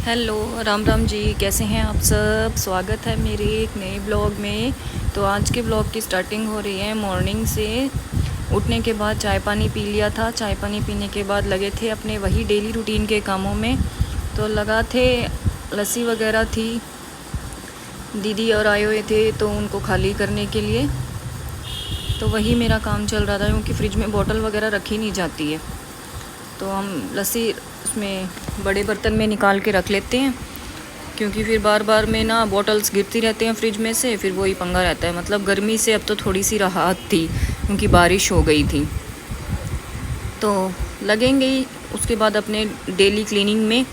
Hello, Ram Ram ji. कैसे हैं आप सब? स्वागत है मेरे एक नए ब्लॉग में। तो आज के ब्लॉग की स्टार्टिंग हो रही है मॉर्निंग से। उठने के बाद चाय पानी पी लिया था। चाय पानी पीने के बाद लगे थे अपने वही डेली रूटीन के कामों में। तो लगा थे, लस्सी वगैरह थी, दीदी और आए हुए थे तो उनको खाली करने के लिए। तो वही मेरा काम चल रहा था क्योंकि फ्रिज में बोतल वगैरह रखी नहीं जाती है। तो हम लस्सी उसमें बड़े बर्तन में निकाल के रख लेते हैं, क्योंकि फिर बार बार में ना बॉटल्स गिरती रहते हैं फ्रिज में से, फिर वही पंगा रहता है। मतलब गर्मी से अब तो थोड़ी सी राहत थी क्योंकि बारिश हो गई थी। तो लगेंगे ही उसके बाद अपने डेली क्लीनिंग में।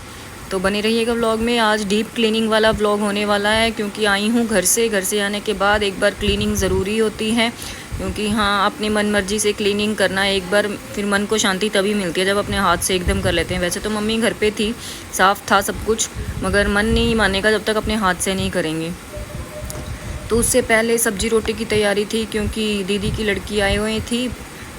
तो बने रहिएगा व्लॉग में। आज डीप क्लीनिंग वाला व्लॉग होने वाला है क्योंकि आई हूँ घर से आने के बाद एक बार क्लीनिंग ज़रूरी होती है, क्योंकि हाँ, अपनी मन मर्जी से क्लीनिंग करना एक बार, फिर मन को शांति तभी मिलती है जब अपने हाथ से एकदम कर लेते हैं। वैसे तो मम्मी घर पे थी, साफ़ था सब कुछ, मगर मन नहीं मानेगा जब तक अपने हाथ से नहीं करेंगे। तो उससे पहले सब्जी रोटी की तैयारी थी क्योंकि दीदी की लड़की आए हुए थी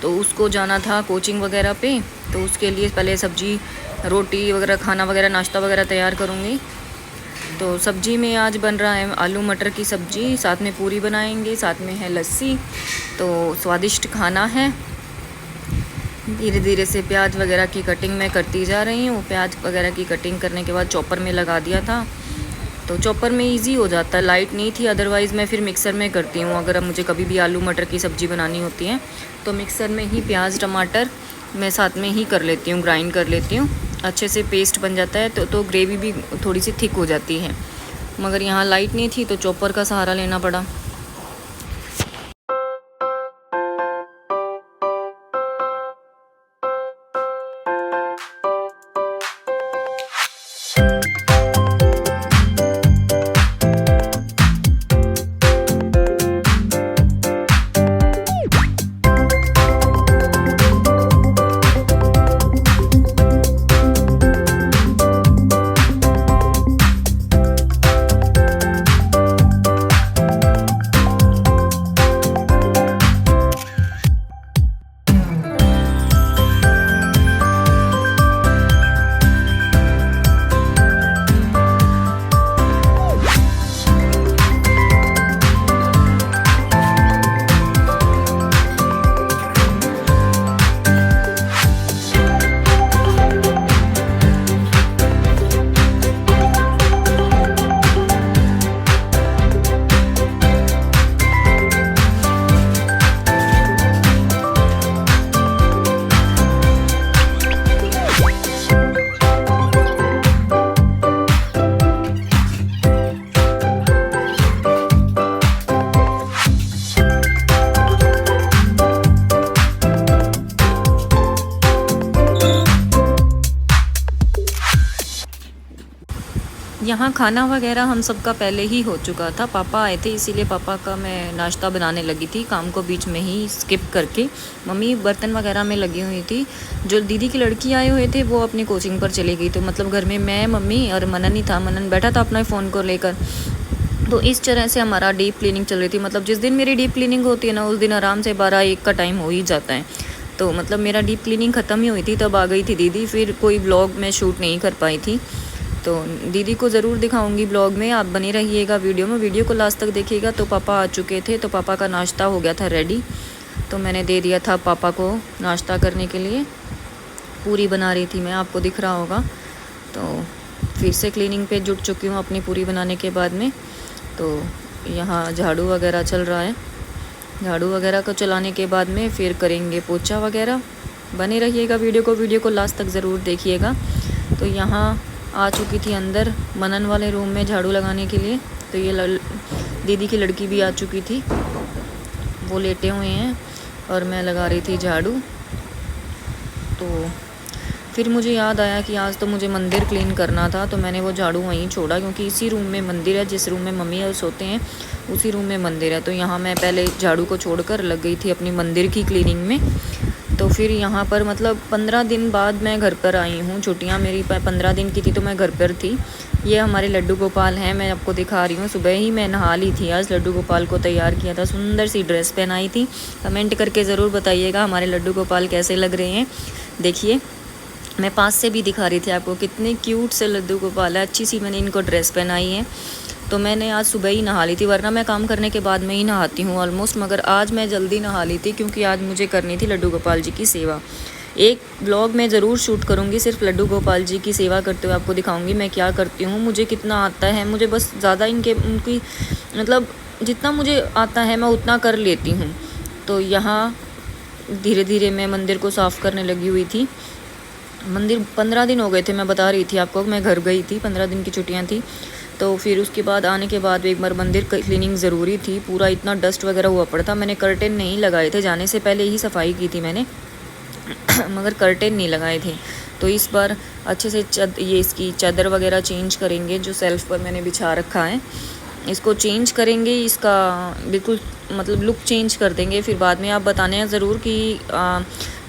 तो उसको जाना था कोचिंग वगैरह पे। तो उसके लिए पहले सब्जी रोटी वगैरह, खाना वगैरह, नाश्ता वगैरह तैयार करूँगी। तो सब्जी में आज बन रहा है आलू मटर की सब्ज़ी, साथ में पूरी बनाएंगे, साथ में है लस्सी। तो स्वादिष्ट खाना है। धीरे धीरे से प्याज वगैरह की कटिंग मैं करती जा रही हूँ। प्याज वगैरह की कटिंग करने के बाद चॉपर में लगा दिया था, तो चॉपर में इजी हो जाता है। लाइट नहीं थी, अदरवाइज़ मैं फिर मिक्सर में करती हूँ। अगर अब मुझे कभी भी आलू मटर की सब्ज़ी बनानी होती है तो मिक्सर में ही प्याज टमाटर मैं साथ में ही कर लेती हूँ, ग्राइंड कर लेती हूँ। अच्छे से पेस्ट बन जाता है तो ग्रेवी भी थोड़ी सी थिक हो जाती है। मगर यहाँ लाइट नहीं थी तो चॉपर का सहारा लेना पड़ा। यहाँ खाना वगैरह हम सबका पहले ही हो चुका था। पापा आए थे इसीलिए पापा का मैं नाश्ता बनाने लगी थी, काम को बीच में ही स्किप करके। मम्मी बर्तन वगैरह में लगी हुई थी। जो दीदी की लड़की आए हुए थे वो अपनी कोचिंग पर चली गई। तो मतलब घर में मैं, मम्मी और मनन ही था। मनन बैठा था अपना फ़ोन को लेकर। तो इस तरह से हमारा डीप क्लीनिंग चल रही थी। मतलब जिस दिन मेरी डीप क्लीनिंग होती है ना, उस दिन आराम से 12-1 का टाइम हो ही जाता है। तो मतलब मेरा डीप क्लीनिंग ख़त्म ही हुई थी तब आ गई थी दीदी। फिर कोई ब्लॉग मैं शूट नहीं कर पाई थी। तो दीदी को ज़रूर दिखाऊंगी ब्लॉग में, आप बने रहिएगा वीडियो को लास्ट तक देखिएगा। तो पापा आ चुके थे तो पापा का नाश्ता हो गया था रेडी। तो मैंने दे दिया था पापा को नाश्ता करने के लिए। पूरी बना रही थी मैं, आपको दिख रहा होगा। तो फिर से क्लीनिंग पे जुट चुकी हूँ अपनी पूरी बनाने के बाद में। तो यहाँ झाड़ू वगैरह चल रहा है। झाड़ू वगैरह को चलाने के बाद में फिर करेंगे पोछा वगैरह। बने रहिएगा वीडियो को लास्ट तक ज़रूर देखिएगा। तो यहाँ आ चुकी थी अंदर मनन वाले रूम में झाड़ू लगाने के लिए। तो ये दीदी की लड़की भी आ चुकी थी, वो लेटे हुए हैं और मैं लगा रही थी झाड़ू। तो फिर मुझे याद आया कि आज तो मुझे मंदिर क्लीन करना था, तो मैंने वो झाड़ू वहीं छोड़ा क्योंकि इसी रूम में मंदिर है। जिस रूम में मम्मी और सोते हैं उसी रूम में मंदिर है। तो यहाँ मैं पहले झाड़ू को छोड़कर लग गई थी अपनी मंदिर की क्लीनिंग में। तो फिर यहाँ पर मतलब 15 दिन बाद मैं घर पर आई हूँ। छुट्टियाँ मेरी 15 दिन की थी तो मैं घर पर थी। ये हमारे लड्डू गोपाल हैं, मैं आपको दिखा रही हूँ। सुबह ही मैं नहा ली थी, आज लड्डू गोपाल को तैयार किया था, सुंदर सी ड्रेस पहनाई थी। कमेंट करके ज़रूर बताइएगा हमारे लड्डू गोपाल कैसे लग रहे हैं। देखिए मैं पास से भी दिखा रही थी आपको, कितने क्यूट से लड्डू गोपाल है। अच्छी सी मैंने इनको ड्रेस पहनाई है। तो मैंने आज सुबह ही नहा ली थी, वरना मैं काम करने के बाद में ही नहाती हूँ ऑलमोस्ट, मगर आज मैं जल्दी नहा ली थी क्योंकि आज मुझे करनी थी लड्डू गोपाल जी की सेवा। एक ब्लॉग मैं ज़रूर शूट करूँगी सिर्फ लड्डू गोपाल जी की सेवा करते हुए, आपको दिखाऊँगी मैं क्या करती हूँ, मुझे कितना आता है। मुझे बस ज़्यादा उनकी मतलब जितना मुझे आता है मैं उतना कर लेती हूँ। तो यहाँ धीरे धीरे मैं मंदिर को साफ़ करने लगी हुई थी। मंदिर 15 दिन हो गए थे, मैं बता रही थी आपको, मैं घर गई थी, 15 दिन की छुट्टियाँ थी। तो फिर उसके बाद आने के बाद एक बार मंदिर क्लीनिंग ज़रूरी थी। पूरा इतना डस्ट वगैरह हुआ पड़ा था। मैंने कर्टेन नहीं लगाए थे, जाने से पहले ही सफाई की थी मैंने मगर कर्टेन नहीं लगाए थे। तो इस बार अच्छे से ये इसकी चादर वगैरह चेंज करेंगे, जो सेल्फ़ पर मैंने बिछा रखा है इसको चेंज करेंगे, इसका बिल्कुल मतलब लुक चेंज कर देंगे। फिर बाद में आप बताने ज़रूर कि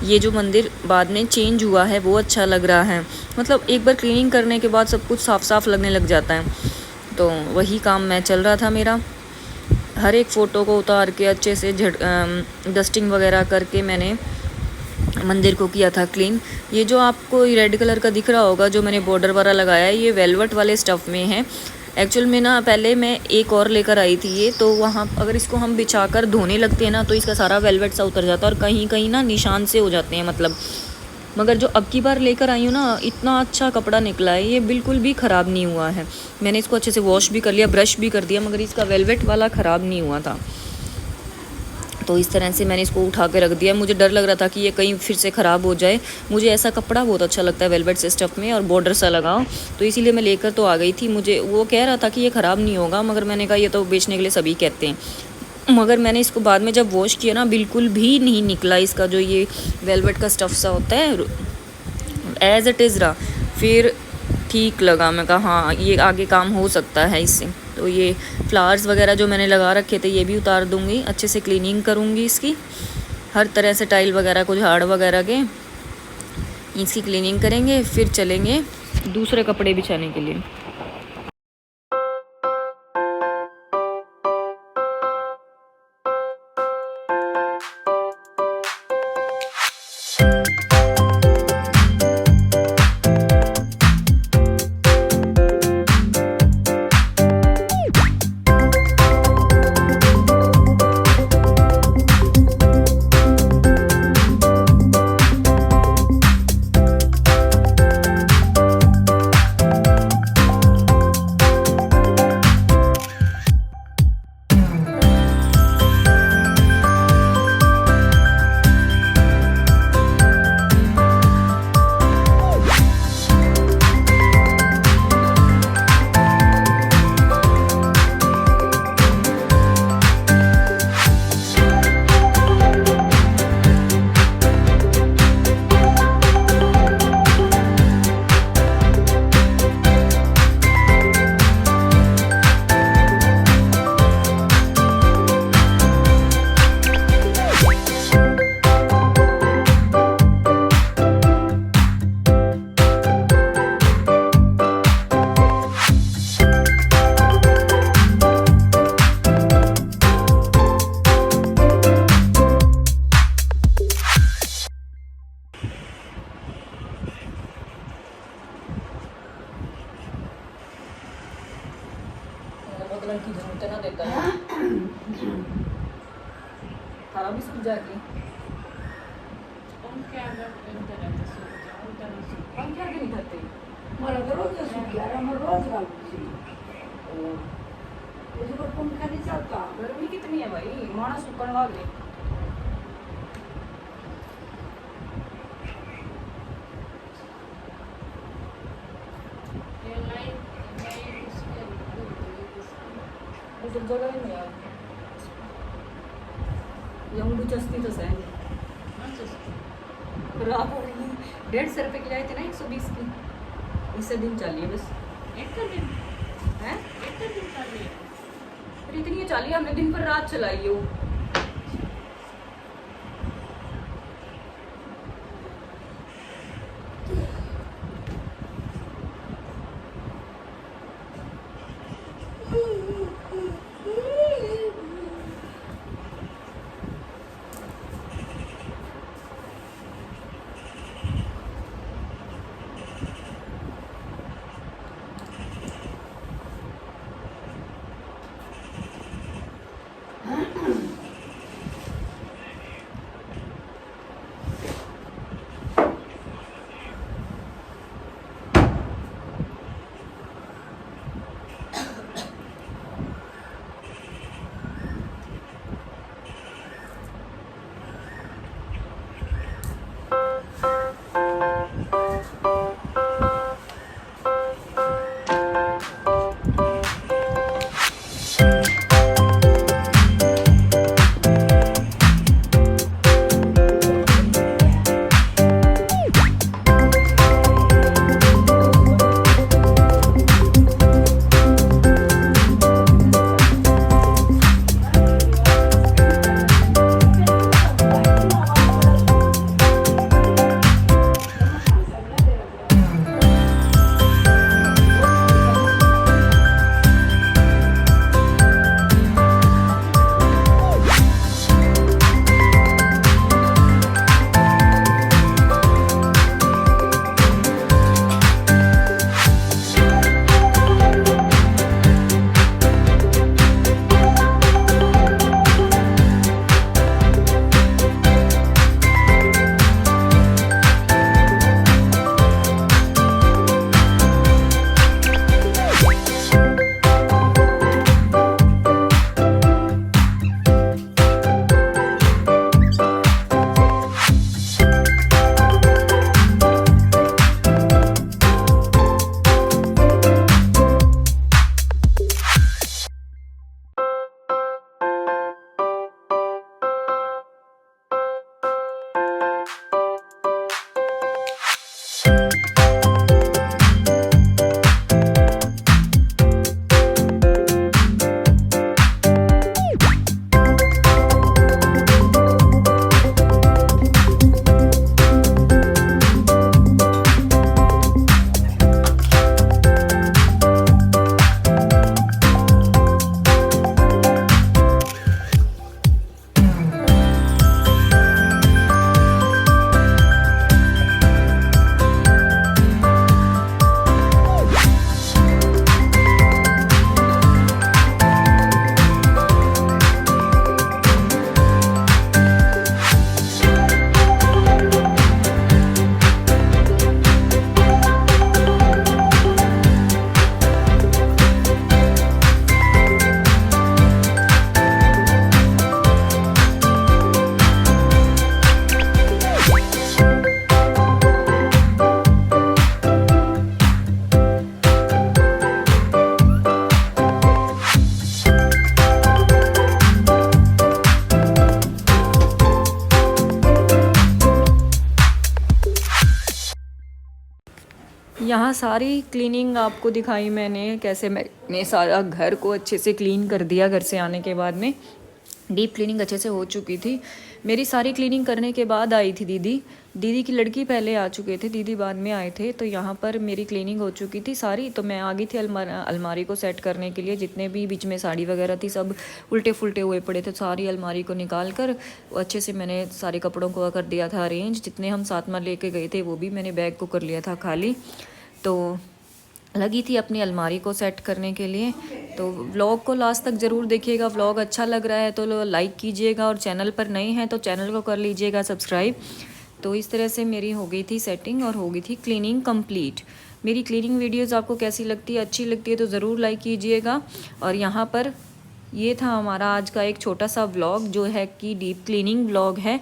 ये जो मंदिर बाद में चेंज हुआ है वो अच्छा लग रहा है। मतलब एक बार क्लीनिंग करने के बाद सब कुछ साफ़ साफ़ लगने लग जाता है। तो वही काम मैं चल रहा था मेरा। हर एक फ़ोटो को उतार के अच्छे से डस्टिंग वगैरह करके मैंने मंदिर को किया था क्लीन। ये जो आपको रेड कलर का दिख रहा होगा जो मैंने बॉर्डर वाला लगाया है, ये वेलवेट वाले स्टफ़ में है। एक्चुअल में ना पहले मैं एक और लेकर आई थी ये, तो वहाँ अगर इसको हम बिछाकर धोने लगते हैं ना तो इसका सारा वेलवेट सा उतर जाता है और कहीं कहीं ना निशान से हो जाते हैं मतलब। मगर जो अब की बार लेकर आई हूँ ना, इतना अच्छा कपड़ा निकला है, ये बिल्कुल भी ख़राब नहीं हुआ है। मैंने इसको अच्छे से वॉश भी कर लिया, ब्रश भी कर दिया, मगर इसका वेलवेट वाला ख़राब नहीं हुआ था। तो इस तरह से मैंने इसको उठा के रख दिया। मुझे डर लग रहा था कि ये कहीं फिर से ख़राब हो जाए। मुझे ऐसा कपड़ा बहुत अच्छा लगता है वेलवेट से स्टफ़ में, और बॉर्डर सा लगाओ, तो इसीलिए मैं लेकर तो आ गई थी। मुझे वो कह रहा था कि ये ख़राब नहीं होगा, मगर मैंने कहा ये तो बेचने के लिए सभी कहते हैं। मगर मैंने इसको बाद में जब वॉश किया ना, बिल्कुल भी नहीं निकला इसका जो ये वेलवेट का स्टफ़ सा होता है, एज़ इट इज़ रहा। फिर ठीक लगा, मैं कहा हाँ ये आगे काम हो सकता है इससे। तो ये फ्लावर्स वगैरह जो मैंने लगा रखे थे ये भी उतार दूँगी, अच्छे से क्लीनिंग करूँगी इसकी, हर तरह से टाइल वगैरह को झाड़ वगैरह के इसकी क्लीनिंग करेंगे। फिर चलेंगे दूसरे कपड़े बिछाने के लिए। लड़की झूठे ना देता है थारा बिस्कुट जाके पंखे आगे नहीं खाते मला तर रोज सुट्या मला रोज घालते तुझे पंखा नहीं चलता। गर्मी कितनी है भाई, मानस सुकण वाले। जगह ही नहीं यार, यंगू चस्ती तो सही खराब हो रही है। 150 रुपये की लाई थे ना 120 की, इससे दिन चलिए बस एक दिन है, एक दिन चलिए। फिर इतनी चलिए, हमने दिन पर रात चलाई है वो। यहाँ सारी क्लीनिंग आपको दिखाई मैंने, कैसे मैंने सारा घर को अच्छे से क्लीन कर दिया। घर से आने के बाद में डीप क्लीनिंग अच्छे से हो चुकी थी। मेरी सारी क्लीनिंग करने के बाद आई थी दीदी की लड़की पहले आ चुके थे, दीदी बाद में आए थे। तो यहाँ पर मेरी क्लीनिंग हो चुकी थी सारी। तो मैं आ गई थी अलमारी को सेट करने के लिए। जितने भी बीच में साड़ी वगैरह थी सब उल्टे फुलटे हुए पड़े थे, सारी अलमारी को निकाल कर अच्छे से मैंने सारे कपड़ों को कर दिया था अरेंज। जितने हम साथ में लेके गए थे वो भी मैंने बैग को कर लिया था खाली। तो लगी थी अपनी अलमारी को सेट करने के लिए। तो व्लॉग को लास्ट तक ज़रूर देखिएगा। व्लॉग अच्छा लग रहा है तो लाइक कीजिएगा, और चैनल पर नए हैं तो चैनल को कर लीजिएगा सब्सक्राइब। तो इस तरह से मेरी हो गई थी सेटिंग और हो गई थी क्लीनिंग कंप्लीट। मेरी क्लीनिंग वीडियोस आपको कैसी लगती है, अच्छी लगती है तो ज़रूर लाइक कीजिएगा। और यहाँ पर ये था हमारा आज का एक छोटा सा व्लॉग, जो है कि डीप क्लीनिंग व्लॉग है।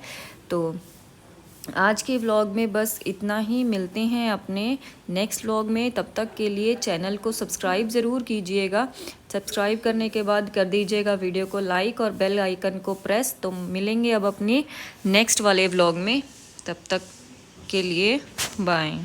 तो आज के व्लॉग में बस इतना ही। मिलते हैं अपने नेक्स्ट व्लॉग में। तब तक के लिए चैनल को सब्सक्राइब ज़रूर कीजिएगा। सब्सक्राइब करने के बाद कर दीजिएगा वीडियो को लाइक और बेल आइकन को प्रेस। तो मिलेंगे अब अपने नेक्स्ट वाले व्लॉग में। तब तक के लिए बाय।